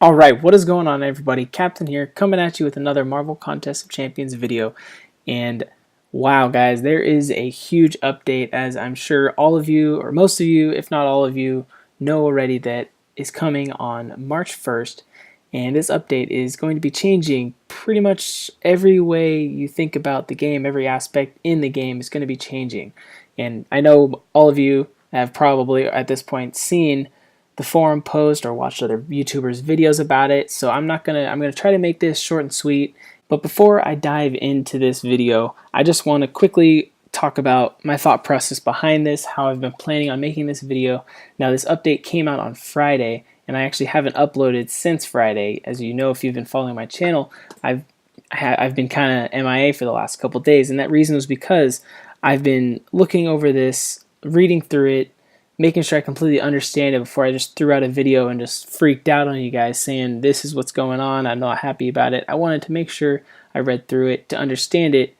Alright, what is going on everybody? Captain here, coming at you with another Marvel Contest of Champions video. And wow guys, there is a huge update, as I'm sure all of you, or most of you, if not all of you, know already, that is coming on March 1st. And this update is going to be changing pretty much every way you think about the game. Every aspect in the game is going to be changing. And I know all of you have probably at this point seen the forum post or watched other YouTubers videos about it, so I'm gonna try to make this short and sweet. But before I dive into this video, I just want to quickly talk about my thought process behind this, how I've been planning on making this video. Now, this update came out on Friday, and I actually haven't uploaded since Friday. As you know, if you've been following my channel, I've been kind of MIA for the last couple days, and that reason was because I've been looking over this, reading through it, making sure I completely understand it before I just threw out a video and just freaked out on you guys saying this is what's going on, I'm not happy about it. I wanted to make sure I read through it to understand it,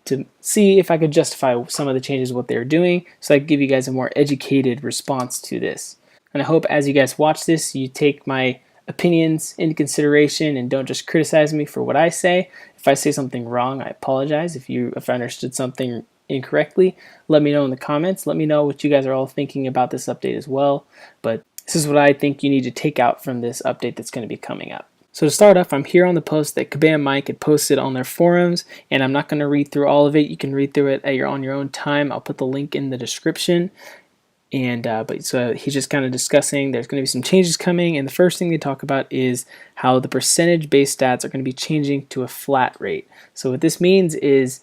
to see if I could justify some of the changes, what they're doing, so I could give you guys a more educated response to this. And I hope as you guys watch this, you take my opinions into consideration and don't just criticize me for what I say. If I say something wrong, I apologize. If I understood something incorrectly, let me know in the comments. Let me know what you guys are all thinking about this update as well. But this is what I think you need to take out from this update that's going to be coming up. So to start off, I'm here on the post that Kabam Mike had posted on their forums, and I'm not going to read through all of it. You can read through it on your own time. I'll put the link in the description. And so he's just kind of discussing there's going to be some changes coming, and the first thing they talk about is how the percentage-based stats are going to be changing to a flat rate. So what this means is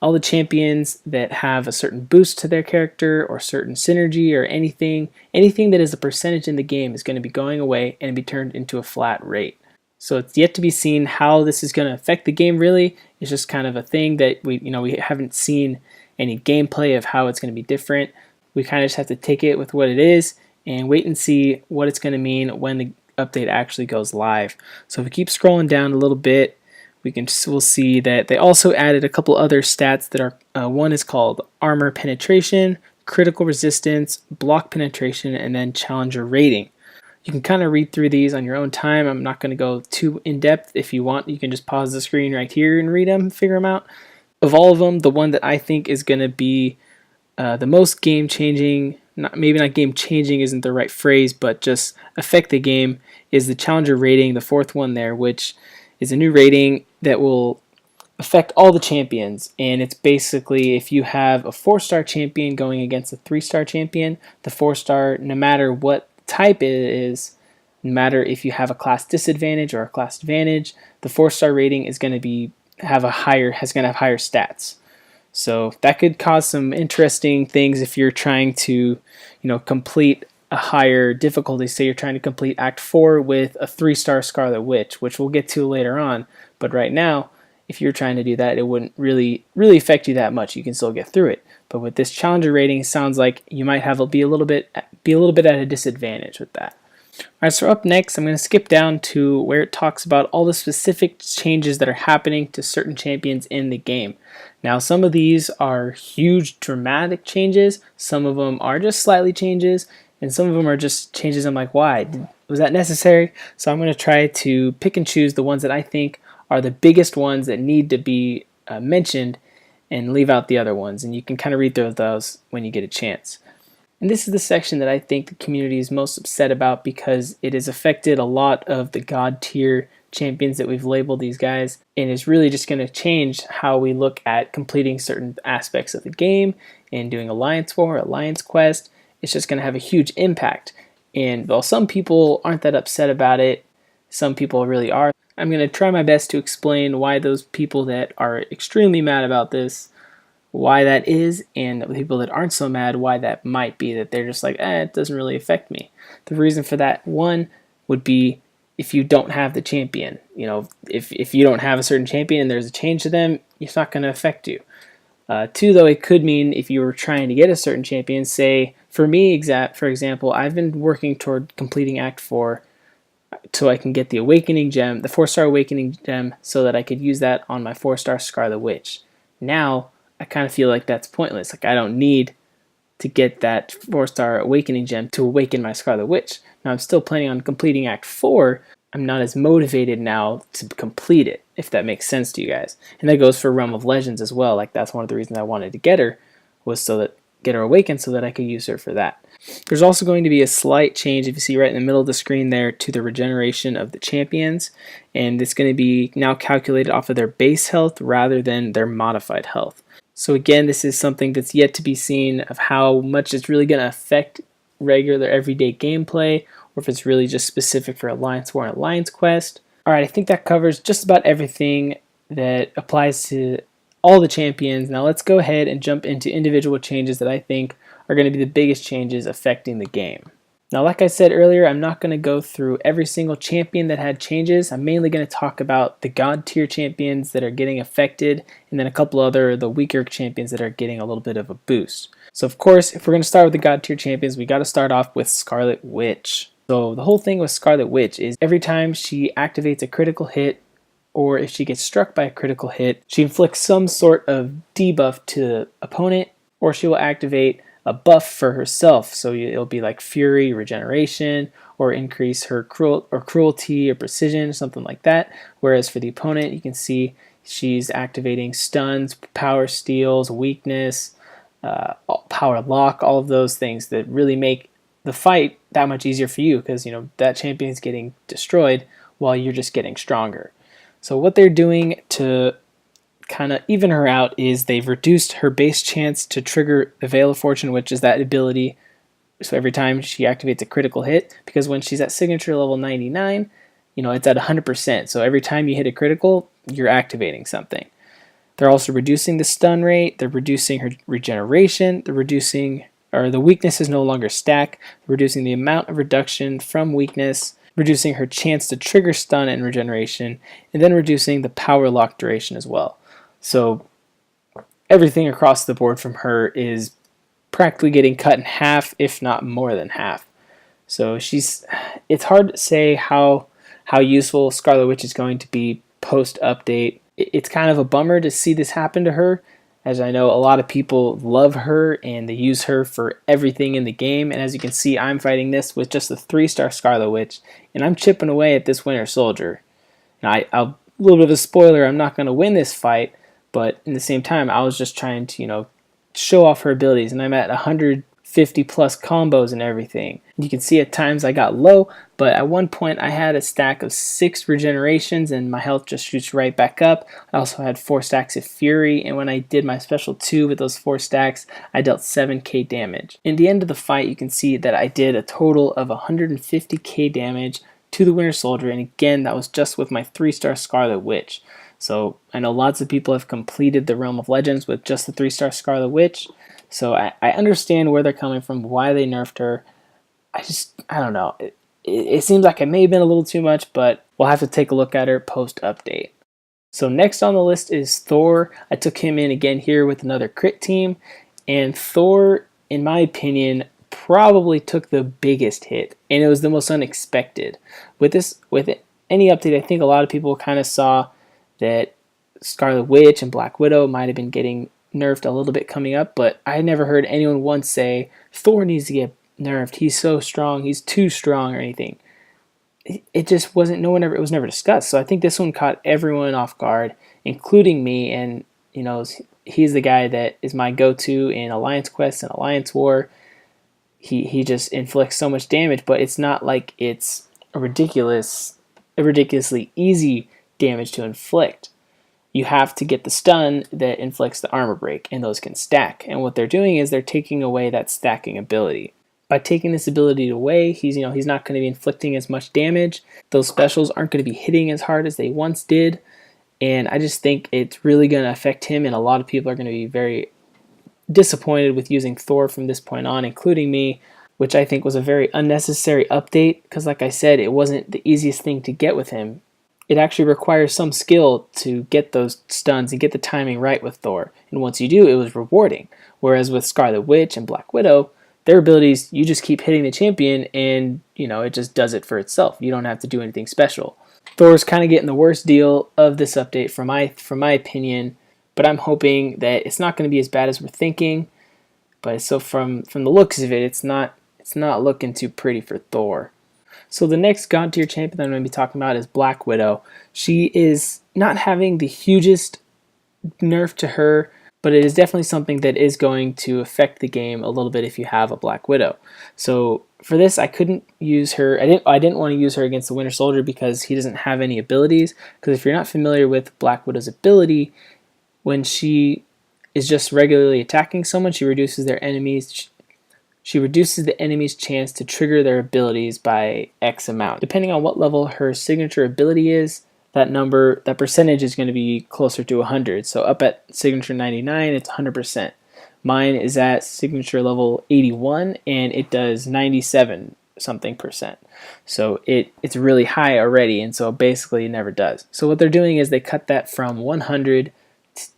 all the champions that have a certain boost to their character or certain synergy or anything that is a percentage in the game is going to be going away and be turned into a flat rate. So it's yet to be seen how this is going to affect the game really. It's just kind of a thing that we haven't seen any gameplay of how it's going to be different. We kind of just have to take it with what it is and wait and see what it's going to mean when the update actually goes live. So if we keep scrolling down a little bit, we'll see that they also added a couple other stats that are, one is called armor penetration, critical resistance, block penetration, and then challenger rating. You can kind of read through these on your own time. I'm not going to go too in depth. If you want, you can just pause the screen right here and read them, figure them out. Of all of them, the one that I think is going to be the most game changing, maybe not game changing isn't the right phrase, but just affect the game, is the challenger rating, the fourth one there, which is a new rating that will affect all the champions. And it's basically if you have a 4-star champion going against a 3-star champion, the 4-star, no matter what type it is, no matter if you have a class disadvantage or a class advantage, the 4-star rating is going to have higher stats. So that could cause some interesting things if you're trying to, complete a higher difficulty. Say you're trying to complete Act 4 with a 3-star Scarlet Witch, which we'll get to later on. But right now, if you're trying to do that, it wouldn't really affect you that much. You can still get through it. But with this challenger rating, it sounds like you might be a little bit at a disadvantage with that. Alright, so up next, I'm going to skip down to where it talks about all the specific changes that are happening to certain champions in the game. Now, some of these are huge, dramatic changes. Some of them are just slightly changes, and some of them are just changes I'm like, why? Was that necessary? So I'm going to try to pick and choose the ones that I think are the biggest ones that need to be mentioned and leave out the other ones. And you can kind of read through those when you get a chance. And this is the section that I think the community is most upset about because it has affected a lot of the God tier champions that we've labeled these guys, and is really just going to change how we look at completing certain aspects of the game and doing Alliance War, Alliance Quest. It's just going to have a huge impact. And while some people aren't that upset about it, some people really are. I'm going to try my best to explain why those people that are extremely mad about this, why that is, and the people that aren't so mad, why that might be, that they're just like, it doesn't really affect me. The reason for that, one, would be if you don't have the champion. If you don't have a certain champion and there's a change to them, it's not going to affect you. Two, though, it could mean if you were trying to get a certain champion, say, for me, for example, I've been working toward completing Act 4 so I can get the Awakening Gem, the 4-star Awakening Gem, so that I could use that on my 4-star Scarlet Witch. Now, I kind of feel like that's pointless. Like, I don't need to get that 4-star Awakening Gem to awaken my Scarlet Witch. Now, I'm still planning on completing Act 4, I'm not as motivated now to complete it, if that makes sense to you guys. And that goes for Realm of Legends as well. Like, that's one of the reasons I wanted to get her, was so that get her awakened so that I could use her for that. There's also going to be a slight change, if you see right in the middle of the screen there, to the regeneration of the champions, and it's going to be now calculated off of their base health rather than their modified health. So again, this is something that's yet to be seen of how much it's really going to affect regular everyday gameplay, or if it's really just specific for Alliance War and Alliance Quest. Alright, I think that covers just about everything that applies to all the champions. Now let's go ahead and jump into individual changes that I think are going to be the biggest changes affecting the game. Now, like I said earlier, I'm not going to go through every single champion that had changes. I'm mainly going to talk about the God tier champions that are getting affected, and then a couple other, the weaker champions that are getting a little bit of a boost. So of course, if we're going to start with the God tier champions, we got to start off with Scarlet Witch. So the whole thing with Scarlet Witch is every time she activates a critical hit, or if she gets struck by a critical hit, she inflicts some sort of debuff to the opponent, or she will activate a buff for herself. So it'll be like Fury, Regeneration, or increase her cruelty or precision, something like that. Whereas for the opponent, you can see she's activating stuns, power steals, weakness, power lock, all of those things that really make the fight that much easier for you, because that champion is getting destroyed while you're just getting stronger. So what they're doing to kind of even her out is they've reduced her base chance to trigger the Veil of Fortune, which is that ability. So every time she activates a critical hit, because when she's at signature level 99, it's at 100%. So every time you hit a critical, you're activating something. They're also reducing the stun rate. They're reducing her regeneration. They're reducing, or the weakness is no longer stack. They're reducing the amount of reduction from weakness, reducing her chance to trigger stun and regeneration, and then reducing the power lock duration as well. So everything across the board from her is practically getting cut in half, if not more than half. So it's hard to say how useful Scarlet Witch is going to be post-update. It's kind of a bummer to see this happen to her, as I know a lot of people love her and they use her for everything in the game. And as you can see, I'm fighting this with just a 3-star Scarlet Witch, and I'm chipping away at this Winter Soldier. Now, a little bit of a spoiler, I'm not going to win this fight, but in the same time, I was just trying to, show off her abilities, and I'm at 150 plus combos and everything. You can see at times I got low, but at one point I had a stack of 6 regenerations and my health just shoots right back up. I also had 4 stacks of Fury, and when I did my special 2 with those 4 stacks, I dealt 7k damage. In the end of the fight, you can see that I did a total of 150k damage to the Winter Soldier, and again, that was just with my 3-star Scarlet Witch. So I know lots of people have completed the Realm of Legends with just the 3-star Scarlet Witch, so I understand where they're coming from, why they nerfed her. I don't know. It seems like it may have been a little too much, but we'll have to take a look at her post-update. So next on the list is Thor. I took him in again here with another crit team, and Thor, in my opinion, probably took the biggest hit, and it was the most unexpected. With any update, I think a lot of people kind of saw that Scarlet Witch and Black Widow might have been getting nerfed a little bit coming up, but I never heard anyone once say Thor needs to get nerfed. He's so strong. He's too strong or anything. It just wasn't. It was never discussed. So I think this one caught everyone off guard, including me. And he's the guy that is my go-to in Alliance Quest and Alliance War. He just inflicts so much damage, but it's not like it's a ridiculously easy damage to inflict. You have to get the stun that inflicts the armor break, and those can stack. And what they're doing is they're taking away that stacking ability. By taking this ability away, he's not going to be inflicting as much damage. Those specials aren't going to be hitting as hard as they once did, and I just think it's really going to affect him, and a lot of people are going to be very disappointed with using Thor from this point on, including me, which I think was a very unnecessary update, because like I said, it wasn't the easiest thing to get with him. It actually requires some skill to get those stuns and get the timing right with Thor. And once you do, it was rewarding. Whereas with Scarlet Witch and Black Widow, their abilities, you just keep hitting the champion and, it just does it for itself. You don't have to do anything special. Thor's kind of getting the worst deal of this update from my opinion, but I'm hoping that it's not going to be as bad as we're thinking. But so from the looks of it, it's not looking too pretty for Thor. So the next God tier champion that I'm going to be talking about is Black Widow. She is not having the hugest nerf to her, but it is definitely something that is going to affect the game a little bit if you have a Black Widow. So for this, I couldn't use her. I didn't want to use her against the Winter Soldier because he doesn't have any abilities. Because if you're not familiar with Black Widow's ability, when she is just regularly attacking someone, she reduces the enemy's chance to trigger their abilities by X amount. Depending on what level her signature ability is, that percentage is going to be closer to 100. So up at signature 99, it's 100%. Mine is at signature level 81, and it does 97 something percent. So it's really high already, and so basically it never does. So what they're doing is they cut that from 100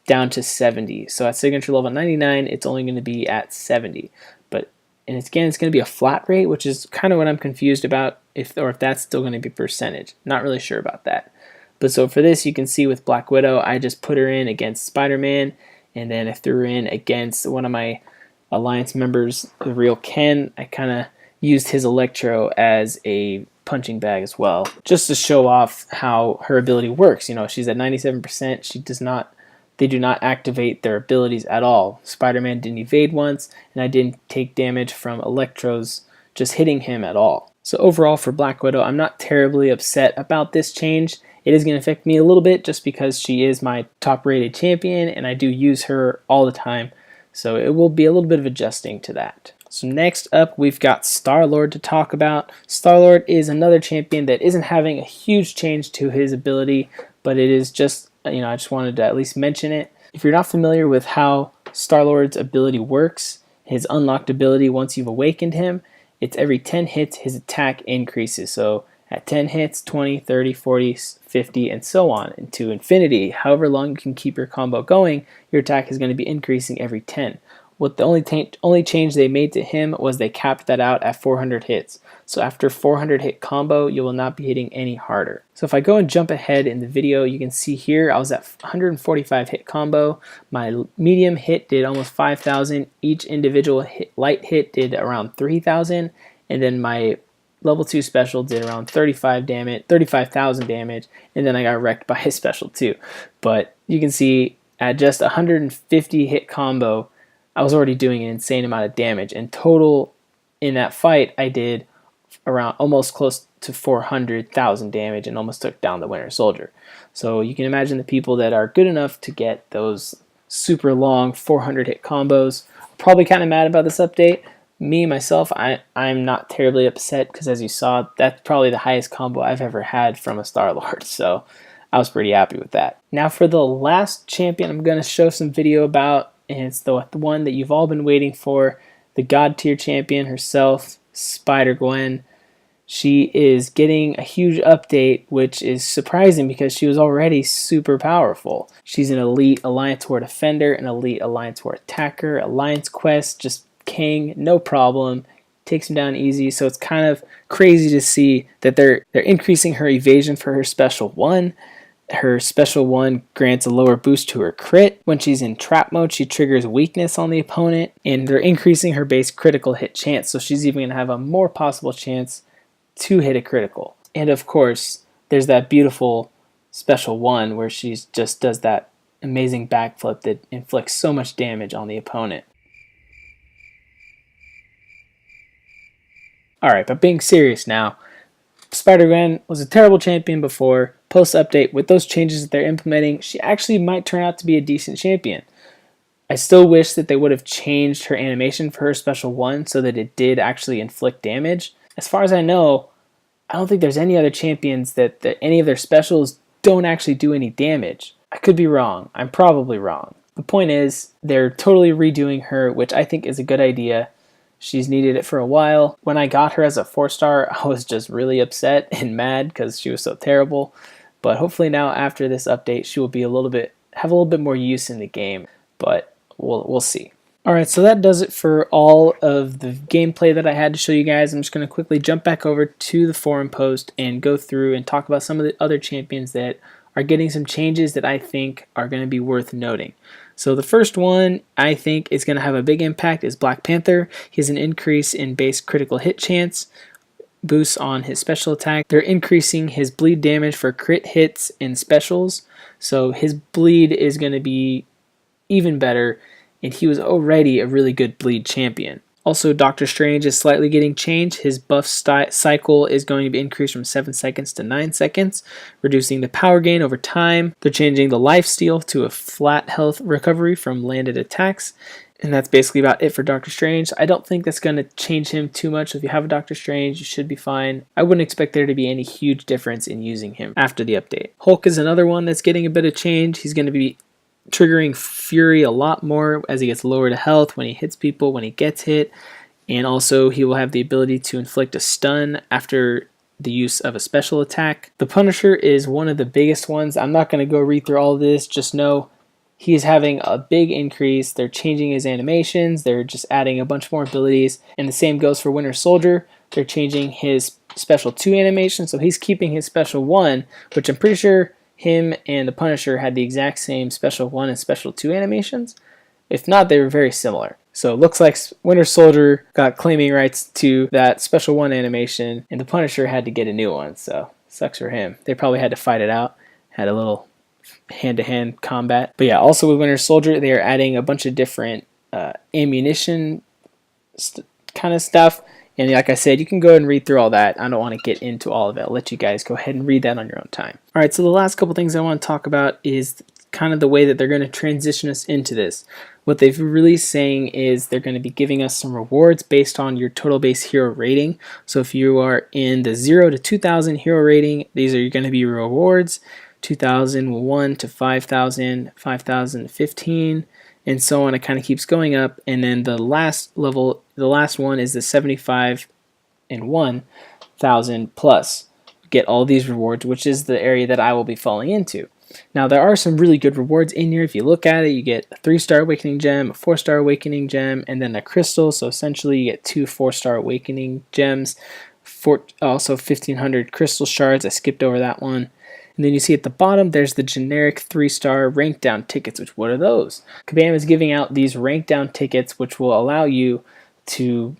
down to 70. So at signature level 99, it's only going to be at 70. And it's going to be a flat rate, which is kind of what I'm confused about, if that's still going to be percentage. Not really sure about that. But so for this, you can see with Black Widow, I just put her in against Spider-Man, and then I threw her in against one of my Alliance members, the real Ken. I kind of used his Electro as a punching bag as well, just to show off how her ability works. You know, she's at 97%. They do not activate their abilities at all. Spider-Man didn't evade once, and I didn't take damage from Electros just hitting him at all. So overall for Black Widow, I'm not terribly upset about this change. It is going to affect me a little bit just because she is my top rated champion and I do use her all the time. So it will be a little bit of adjusting to that. So next up, we've got StarLord to talk about. StarLord is another champion that isn't having a huge change to his ability, but it is just, I just wanted to at least mention it. If you're not familiar with how StarLord's ability works, his unlocked ability once you've awakened him, it's every 10 hits his attack increases. So at 10 hits, 20, 30, 40, 50, and so on into infinity. However long you can keep your combo going, your attack is going to be increasing every 10. What the only change they made to him was they capped that out at 400 hits. So after 400 hit combo, you will not be hitting any harder. So if I go and jump ahead in the video, you can see here I was at 145 hit combo. My medium hit did almost 5,000. Each individual light hit did around 3,000, and then my level 2 special did around 35,000 damage, and then I got wrecked by his special too. But you can see at just 150 hit combo, I was already doing an insane amount of damage. In total, in that fight, I did around almost close to 400,000 damage and almost took down the Winter Soldier. So you can imagine the people that are good enough to get those super long 400 hit combos are probably kind of mad about this update. Me, myself, I'm not terribly upset because as you saw, that's probably the highest combo I've ever had from a StarLord. So I was pretty happy with that. Now for the last champion I'm going to show some video about, and it's the one that you've all been waiting for, the God tier champion herself, SpiderGwen. She is getting a huge update, which is surprising because she was already super powerful. She's an elite Alliance War defender, an elite Alliance War attacker, Alliance quest, just king, no problem. Takes him down easy. So it's kind of crazy to see that they're increasing her evasion for her special 1. Her special 1 grants a lower boost to her crit. When she's in trap mode, she triggers weakness on the opponent, and they're increasing her base critical hit chance, so she's even going to have a more possible chance to hit a critical. And of course, there's that beautiful special 1 where she just does that amazing backflip that inflicts so much damage on the opponent. Alright, but being serious now, SpiderGwen was a terrible champion before. Post-update, with those changes that they're implementing, she actually might turn out to be a decent champion. I still wish that they would have changed her animation for her special 1 so that it did actually inflict damage. As far as I know, I don't think there's any other champions that any of their specials don't actually do any damage. I could be wrong. I'm probably wrong. The point is, they're totally redoing her, which I think is a good idea. She's needed it for a while. When I got her as a 4-star, I was just really upset and mad because she was so terrible. But hopefully now after this update, she will be have a little bit more use in the game. But we'll see. Alright, so that does it for all of the gameplay that I had to show you guys. I'm just going to quickly jump back over to the forum post and go through and talk about some of the other champions that are getting some changes that I think are going to be worth noting. So the first one I think is going to have a big impact is Black Panther. He has an increase in base critical hit chance. boosts on his special attack. They're increasing his bleed damage for crit hits and specials, so his bleed is going to be even better, and he was already a really good bleed champion. Also, Doctor Strange is slightly getting changed. His buff cycle is going to be increased from 7 seconds to 9 seconds, reducing the power gain over time. They're changing the lifesteal to a flat health recovery from landed attacks. And that's basically about it for Doctor Strange. I don't think that's going to change him too much. If you have a Doctor Strange, you should be fine. I wouldn't expect there to be any huge difference in using him after the update. Hulk is another one that's getting a bit of change. He's going to be triggering Fury a lot more as he gets lower to health when he hits people, when he gets hit, and also he will have the ability to inflict a stun after the use of a special attack. The Punisher is one of the biggest ones. I'm not going to go read through all of this, just know he is having a big increase. They're changing his animations, they're just adding a bunch more abilities, and the same goes for Winter Soldier. They're changing his special 2 animation, so he's keeping his special 1, which I'm pretty sure him and the Punisher had the exact same special 1 and special 2 animations. If not, they were very similar. So it looks like Winter Soldier got claiming rights to that special 1 animation, and the Punisher had to get a new one, so sucks for him. They probably had to fight it out, had a little hand-to-hand combat. But yeah, also with Winter Soldier, they are adding a bunch of different ammunition kind of stuff. And like I said, you can go ahead and read through all that. I don't want to get into all of it. I'll let you guys go ahead and read that on your own time. All right, so the last couple things I want to talk about is kind of the way that they're going to transition us into this. What they've really saying is they're going to be giving us some rewards based on your total base hero rating. So if you are in the 0 to 2,000 hero rating, these are going to be rewards. 2,001 to 5,000, 5,000 to 15, and so on. It kind of keeps going up, and then the last level, the last one is the 75 and 1,000 plus. Get all these rewards, which is the area that I will be falling into. Now there are some really good rewards in here. If you look at it, you get a 3-star awakening gem, a 4-star awakening gem, and then a crystal. So essentially you get 2 4-star awakening gems, also 1,500 crystal shards. I skipped over that one. And then you see at the bottom, there's the generic 3-star rank down tickets, which what are those? Kabam is giving out these rank down tickets, which will allow you to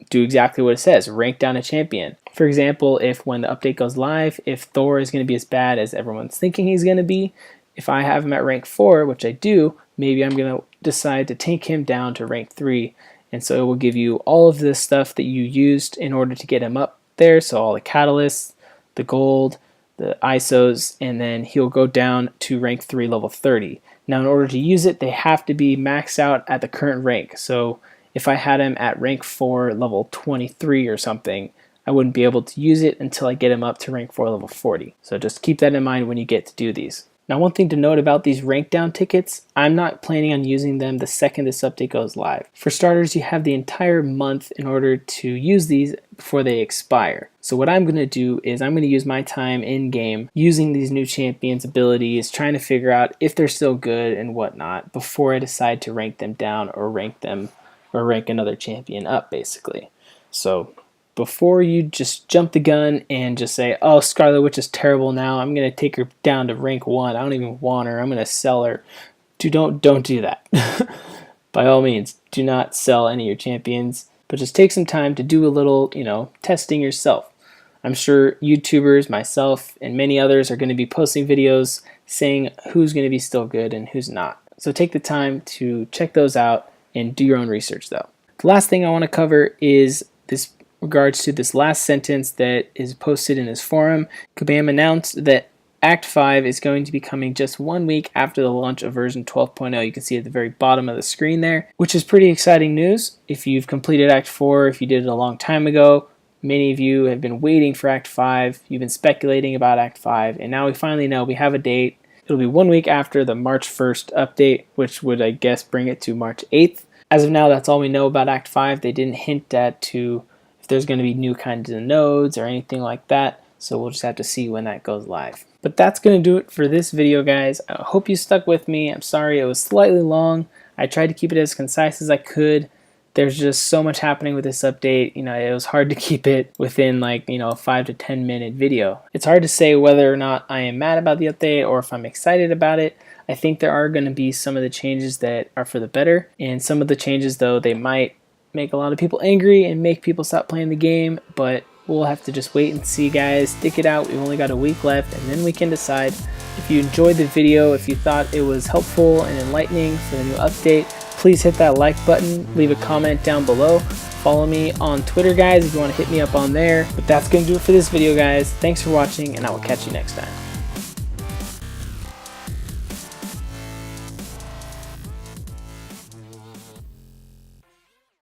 do exactly what it says, rank down a champion. For example, if when the update goes live, if Thor is going to be as bad as everyone's thinking he's going to be, if I have him at rank 4, which I do, maybe I'm going to decide to take him down to rank 3. And so it will give you all of this stuff that you used in order to get him up there. So all the catalysts, the gold, the ISOs, and then he'll go down to rank 3 level 30. Now in order to use it, they have to be maxed out at the current rank. So if I had him at rank 4 level 23 or something, I wouldn't be able to use it until I get him up to rank 4 level 40. So just keep that in mind when you get to do these. Now one thing to note about these rank down tickets, I'm not planning on using them the second this update goes live. For starters, you have the entire month in order to use these before they expire. So what I'm going to do is I'm going to use my time in game using these new champions' abilities, trying to figure out if they're still good and whatnot before I decide to rank them down or rank another champion up basically. So before you just jump the gun and just say, oh, Scarlet Witch is terrible now, I'm going to take her down to rank 1, I don't even want her, I'm going to sell her. Don't do that. By all means, do not sell any of your champions, but just take some time to do a little, testing yourself. I'm sure YouTubers, myself, and many others are going to be posting videos saying who's going to be still good and who's not. So take the time to check those out and do your own research though. The last thing I want to cover is this regards to this last sentence that is posted in his forum. Kabam announced that Act 5 is going to be coming just 1 week after the launch of version 12.0. You can see at the very bottom of the screen there, which is pretty exciting news. If you've completed Act 4, if you did it a long time ago, many of you have been waiting for Act 5. You've been speculating about Act 5, and now we finally know. We have a date. It'll be 1 week after the March 1st update, which would, I guess, bring it to March 8th. As of now, that's all we know about Act 5. They didn't hint if there's going to be new kinds of nodes or anything like that, so we'll just have to see when that goes live. But that's going to do it for this video, guys. I hope you stuck with me. I'm sorry it was slightly long. I tried to keep it as concise as I could. There's just so much happening with this update. It was hard to keep it within a 5 to 10 minute video. It's hard to say whether or not I am mad about the update or if I'm excited about it. I think there are going to be some of the changes that are for the better, and some of the changes, though, they might make a lot of people angry and make people stop playing the game, but we'll have to just wait and see, guys. Stick it out. We've only got a week left, and then we can decide. If you enjoyed the video, if you thought it was helpful and enlightening for the new update, please hit that like button, leave a comment down below. Follow me on Twitter, guys, if you want to hit me up on there. But that's going to do it for this video, guys. Thanks for watching, and I will catch you next time.